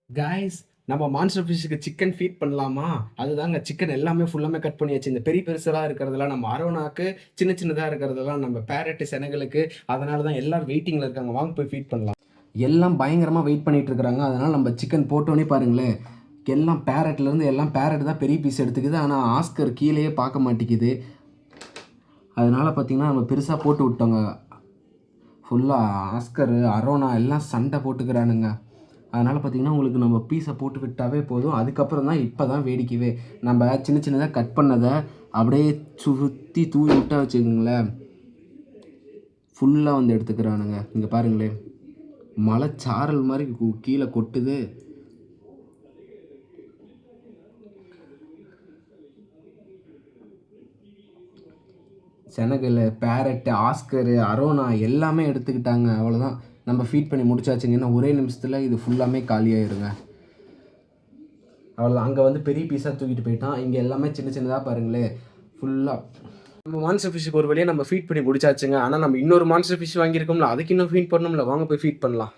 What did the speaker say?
Guys நம்ம monster ஃபிஷ்ஷுக்கு chicken feet பண்ணலாமா? அதுதாங்க சிக்கன் எல்லாமே ஃபுல்லாமே கட் பண்ணியாச்சு. இந்த பெரிய பெருசெல்லா இருக்கிறதெல்லாம் நம்ம அரோனாக்கு, சின்ன சின்னதா இருக்கிறதெல்லாம் நம்ம பேரட், செனகலுக்கு. அதனால தான் எல்லாரும் வெயிட்டிங்ல இருக்காங்க. வாங்க போய் ஃபீட் பண்ணலாம். எல்லாம் பயங்கரமா வெயிட் பண்ணிட்டு இருக்கிறாங்க. அதனால நம்ம சிக்கன் போட்டோனே பாருங்களேன், எல்லாம் பேரட்லேருந்து எல்லாம் பேரட் தான் பெரிய பீஸ் எடுத்துக்குது. ஆனா ஆஸ்கர் கீழேயே பார்க்க மாட்டேங்குது. அதனால பார்த்தீங்கன்னா, நம்ம பெருசா போட்டு விட்டோங்க. ஃபுல்லா ஆஸ்கர், அரோனா எல்லாம் சண்டை போட்டுக்கிறானுங்க. அதனால் பார்த்திங்கன்னா உங்களுக்கு நம்ம பீஸை போட்டு விட்டாவே போதும். அதுக்கப்புறம் தான் இப்போ தான் வேடிக்கையே. நம்ம சின்ன சின்னதாக கட் பண்ணதை அப்படியே சுற்றி தூவி விட்டா வச்சுக்கோங்களேன், ஃபுல்லாக வந்து எடுத்துக்கிறானுங்க. இங்கே பாருங்களேன், மலைச்சாரல் மாதிரி கீழே கொட்டுது. செனகல், பேரட்டு, ஆஸ்கரு, அரோனா எல்லாமே எடுத்துக்கிட்டாங்க. அவ்வளோதான், நம்ம ஃபீட் பண்ணி முடிச்சாச்சுங்க. இன்னும் ஒரே நிமிஷத்தில் இது ஃபுல்லாமே காலியாயிருங்க. அவ்வளோதான். அங்கே வந்து பெரிய பீஸாக தூக்கிட்டு போயிட்டான். இங்கே எல்லாமே சின்ன சின்னதாக பாருங்களேன், ஃபுல்லாக. நம்ம மான்ஸ்டர் ஃபிஷ்ஷுக்கு ஒரு வழியாக நம்ம ஃபீட் பண்ணி முடிச்சாச்சுங்க. ஆனால் நம்ம இன்னொரு மான்ஸ்டர் ஃபிஷ் வாங்கியிருக்கோம்ல, அதுக்கு இன்னும் ஃபீட் பண்ணணும்ல. வாங்க போய் ஃபீட் பண்ணலாம்.